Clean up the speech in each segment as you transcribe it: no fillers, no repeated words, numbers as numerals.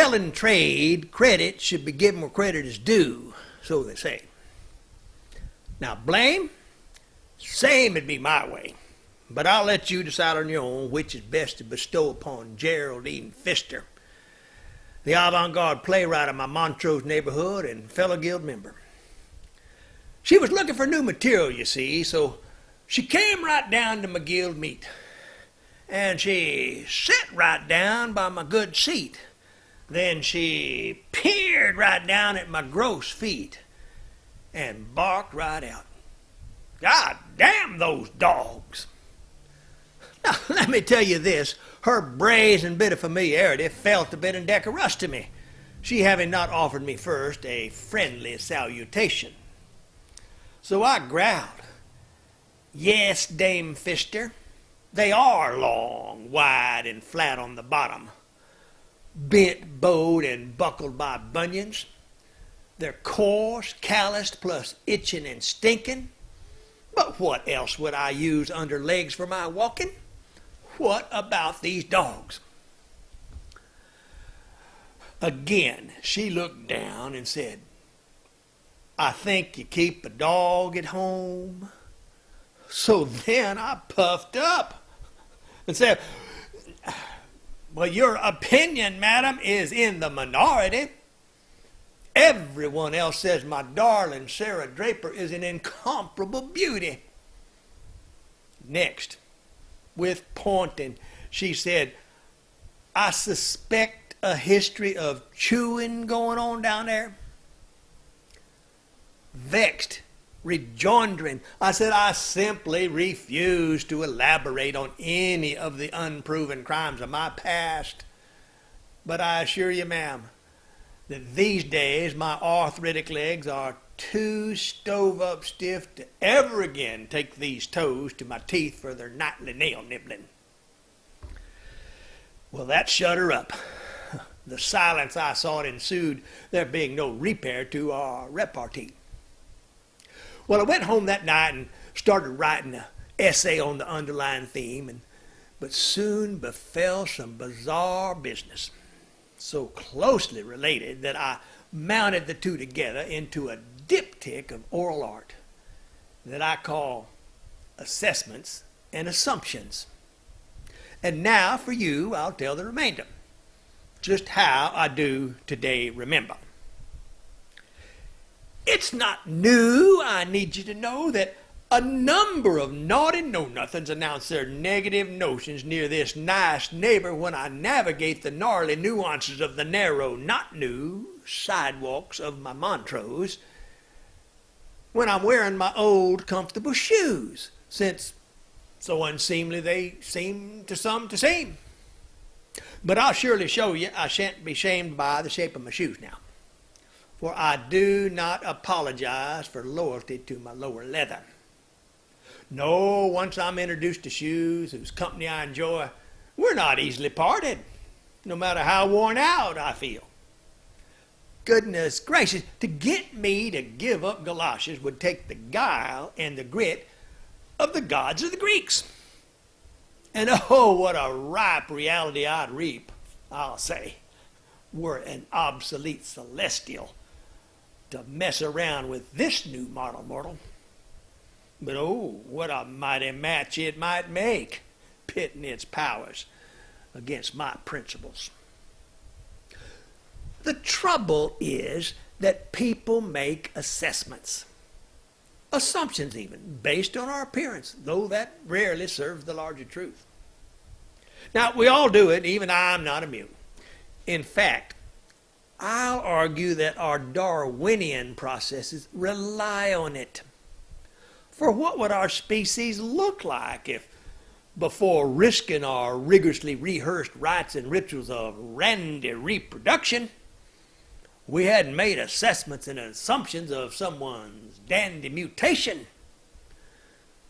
selling trade, credit should be given where credit is due, so they say. Now, blame, same would be my way. But I'll let you decide on your own which is best to bestow upon Geraldine Pfister, the avant-garde playwright of my Montrose neighborhood and fellow guild member. She was looking for new material, you see, so she came right down to my guild meet. And she sat right down by my good seat. Then she peered right down at my gross feet and barked right out. God damn those dogs! Now, let me tell you this, her brazen bit of familiarity felt a bit indecorous to me, she having not offered me first a friendly salutation. So I growled, yes, Dame Pfister, they are long, wide, and flat on the bottom, bent, bowed, and buckled by bunions. They're coarse, calloused, plus itching and stinking. But what else would I use under legs for my walking? What about these dogs? Again, she looked down and said, I think you keep a dog at home. So then I puffed up and said, well, your opinion, madam, is in the minority. Everyone else says my darling Sarah Draper is an incomparable beauty. Next, with pointing, she said, I suspect a history of chewing going on down there. Vexed, rejoindering, I said I simply refuse to elaborate on any of the unproven crimes of my past. But I assure you, ma'am, that these days my arthritic legs are too stove up stiff to ever again take these toes to my teeth for their nightly nail nibbling. Well, that shut her up. The silence I saw ensued, there being no repair to our repartee. Well, I went home that night and started writing an essay on the underlying theme, but soon befell some bizarre business, so closely related that I mounted the two together into a diptych of oral art that I call Assessments and Assumptions. And now for you, I'll tell the remainder, just how I do today remember. It's not new, I need you to know, that a number of naughty know-nothings announce their negative notions near this nice neighbor when I navigate the gnarly nuances of the narrow, not new sidewalks of my Montrose, when I'm wearing my old comfortable shoes, since so unseemly they seem to some to seem. But I'll surely show you I shan't be shamed by the shape of my shoes now, for I do not apologize for loyalty to my lower leather. No, once I'm introduced to shoes whose company I enjoy, we're not easily parted, no matter how worn out I feel. Goodness gracious, to get me to give up galoshes would take the guile and the grit of the gods of the Greeks. And oh, what a ripe reality I'd reap, I'll say, were an obsolete celestial to mess around with this new model mortal. But oh, what a mighty match it might make, pitting its powers against my principles. The trouble is that people make assessments, assumptions even, based on our appearance, though that rarely serves the larger truth. Now, we all do it, even I'm not immune. In fact, I'll argue that our Darwinian processes rely on it. For what would our species look like if, before risking our rigorously rehearsed rites and rituals of randy reproduction, we hadn't made assessments and assumptions of someone's dandy mutation?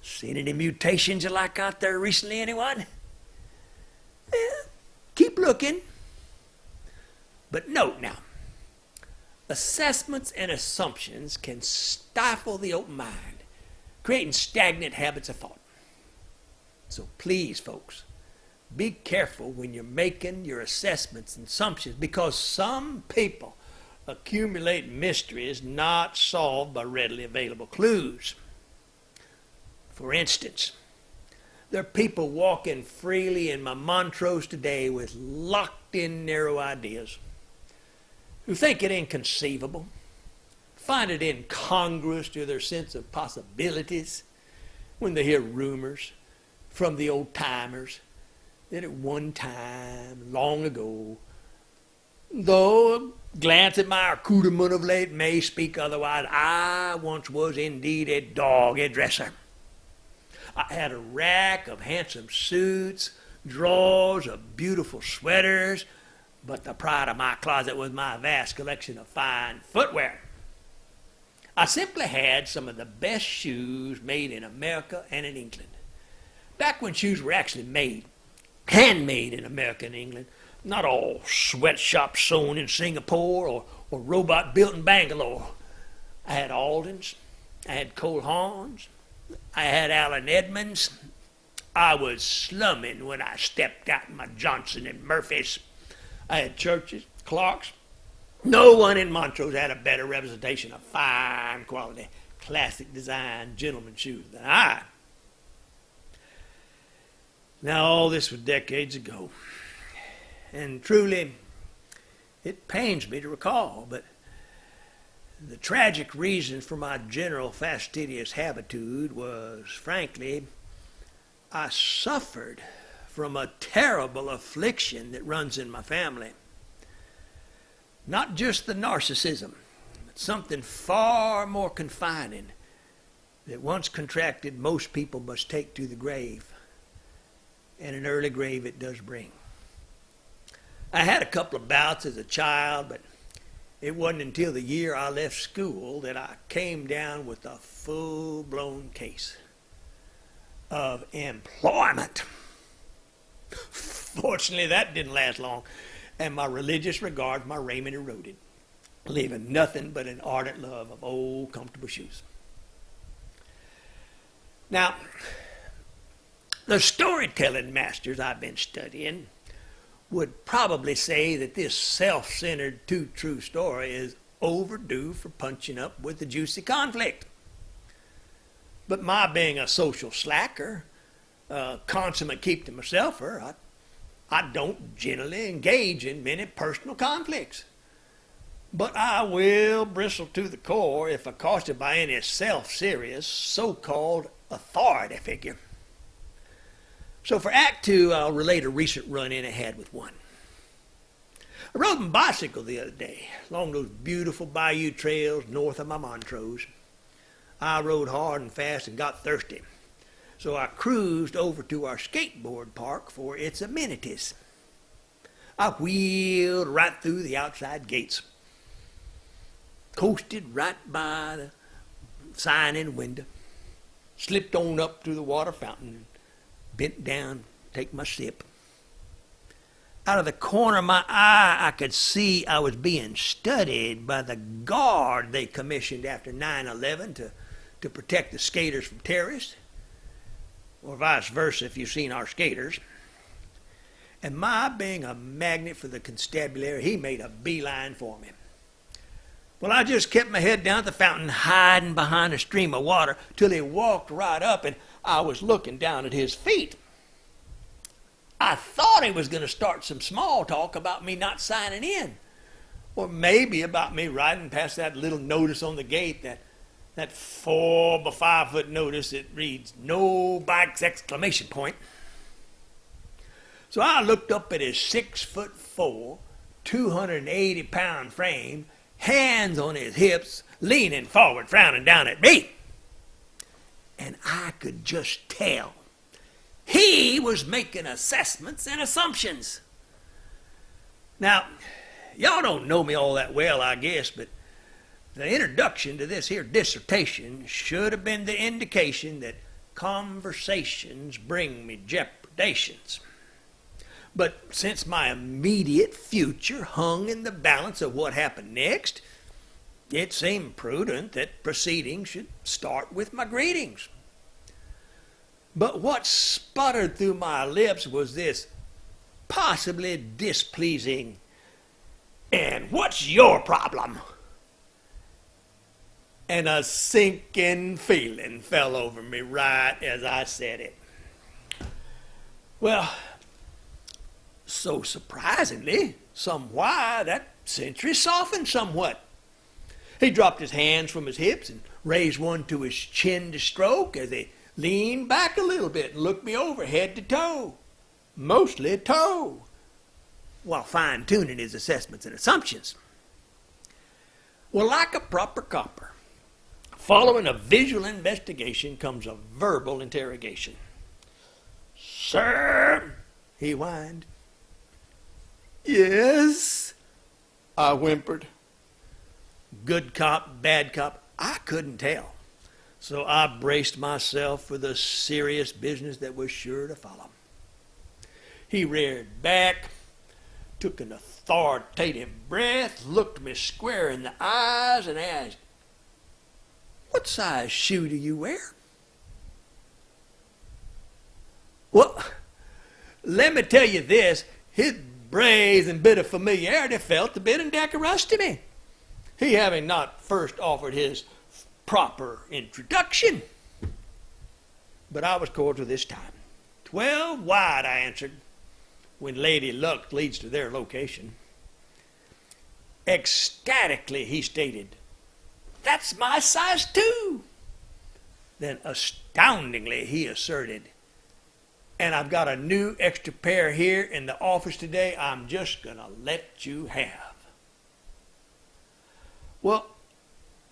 Seen any mutations you like out there recently, anyone? Keep looking. But note now, assessments and assumptions can stifle the open mind, creating stagnant habits of thought. So please, folks, be careful when you're making your assessments and assumptions, because some people accumulate mysteries not solved by readily available clues. For instance, there are people walking freely in my Montrose today with locked-in narrow ideas who think it inconceivable, find it incongruous to their sense of possibilities when they hear rumors from the old-timers that at one time, long ago, though a glance at my accoutrement of late may speak otherwise, I once was indeed a dog dresser. I had a rack of handsome suits, drawers of beautiful sweaters, but the pride of my closet was my vast collection of fine footwear. I simply had some of the best shoes made in America and in England. Back when shoes were actually made, handmade in America and England, not all sweatshop sewn in Singapore or robot built in Bangalore. I had Aldens, I had Cole Haans, I had Allen Edmonds. I was slumming when I stepped out in my Johnson and Murphys. I had Churches, Clarks. No one in Montrose had a better representation of fine quality, classic design gentleman shoes than I. Now, all this was decades ago, and truly, it pains me to recall, but the tragic reason for my general fastidious habitude was, frankly, I suffered from a terrible affliction that runs in my family. Not just the narcissism, but something far more confining that once contracted, most people must take to the grave. And an early grave it does bring. I had a couple of bouts as a child, but it wasn't until the year I left school that I came down with a full-blown case of employment. Fortunately, that didn't last long, and my religious regard for my raiment eroded, leaving nothing but an ardent love of old, comfortable shoes. Now, the storytelling masters I've been studying would probably say that this self-centered too-true story is overdue for punching up with a juicy conflict. But my being a social slacker, a consummate keep-to-myselfer, I don't generally engage in many personal conflicts. But I will bristle to the core if accosted by any self-serious, so-called authority figure. So for Act 2, I'll relate a recent run-in I had with one. I rode my bicycle the other day along those beautiful bayou trails north of my Montrose. I rode hard and fast and got thirsty, so I cruised over to our skateboard park for its amenities. I wheeled right through the outside gates, coasted right by the sign in the window, slipped on up to the water fountain, bent down, take my sip. Out of the corner of my eye, I could see I was being studied by the guard they commissioned after 9/11 to protect the skaters from terrorists, or vice versa if you've seen our skaters. And my being a magnet for the constabulary, he made a beeline for me. Well, I just kept my head down at the fountain, hiding behind a stream of water, till he walked right up and I was looking down at his feet. I thought he was going to start some small talk about me not signing in, or maybe about me riding past that little notice on the gate, that 4 by 5 foot notice that reads, "No bikes!" exclamation point. So I looked up at his 6'4", 280-pound frame, hands on his hips, leaning forward, frowning down at me. And I could just tell he was making assessments and assumptions. Now, y'all don't know me all that well, I guess, but the introduction to this here dissertation should have been the indication that conversations bring me jeopardations. But since my immediate future hung in the balance of what happened next, it seemed prudent that proceedings should start with my greetings. But what sputtered through my lips was this possibly displeasing. And what's your problem? And a sinking feeling fell over me right as I said it. Well, so surprisingly, that Century softened somewhat. He dropped his hands from his hips and raised one to his chin to stroke as he leaned back a little bit and looked me over head to toe. Mostly toe, while fine-tuning his assessments and assumptions. Well, like a proper copper, following a visual investigation comes a verbal interrogation. "Sir," he whined. "Yes," I whimpered. Good cop, bad cop, I couldn't tell. So I braced myself for the serious business that was sure to follow. He reared back, took an authoritative breath, looked me square in the eyes, and asked, "What size shoe do you wear?" Well, let me tell you this, his brazen bit of familiarity felt a bit indecorous to me, he having not first offered his proper introduction. But I was cordial this time. 12 wide, I answered, when Lady Luck leads to their location. Ecstatically, he stated, "That's my size too." Then astoundingly, he asserted, "And I've got a new extra pair here in the office today I'm just going to let you have." Well,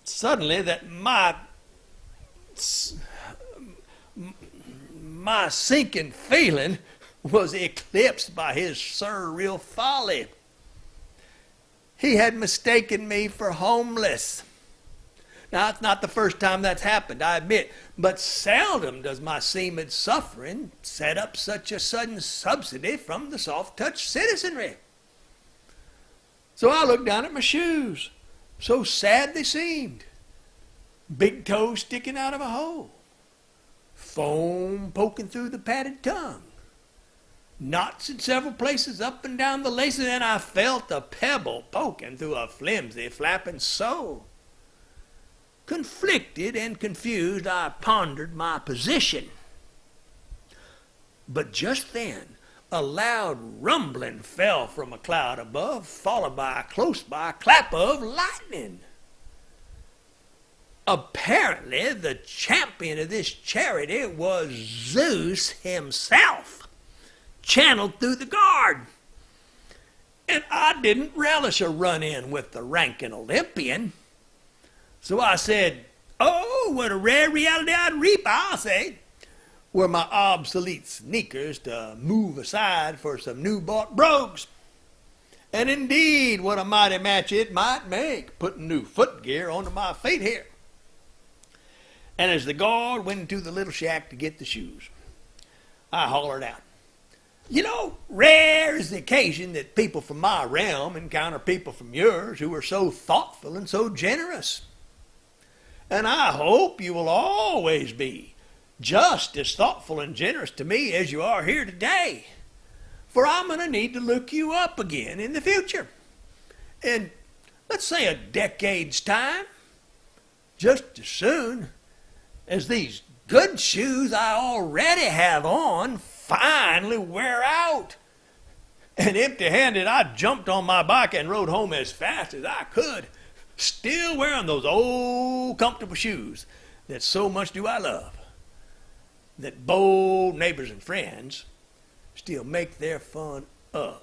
suddenly that my sinking feeling was eclipsed by his surreal folly. He had mistaken me for homeless. Now, it's not the first time that's happened, I admit, but seldom does my seaman's suffering set up such a sudden subsidy from the soft-touch citizenry. So I looked down at my shoes. So sad they seemed. Big toes sticking out of a hole. Foam poking through the padded tongue. Knots in several places up and down the laces, and I felt a pebble poking through a flimsy, flapping sole. Conflicted and confused, I pondered my position. But just then, a loud rumbling fell from a cloud above, followed by a close-by clap of lightning. Apparently, the champion of this charity was Zeus himself, channeled through the guard. And I didn't relish a run-in with the ranking Olympian. So I said, "Oh, what a rare reality I'd reap, I'll say, were my obsolete sneakers to move aside for some new-bought brogues. And indeed, what a mighty match it might make, putting new footgear onto my feet here." And as the guard went into the little shack to get the shoes, I hollered out, "You know, rare is the occasion that people from my realm encounter people from yours who are so thoughtful and so generous. And I hope you will always be just as thoughtful and generous to me as you are here today. For I'm going to need to look you up again in the future. In, let's say, a decade's time. Just as soon as these good shoes I already have on finally wear out." And empty-handed, I jumped on my bike and rode home as fast as I could, still wearing those old comfortable shoes that so much do I love, that bold neighbors and friends still make their fun of.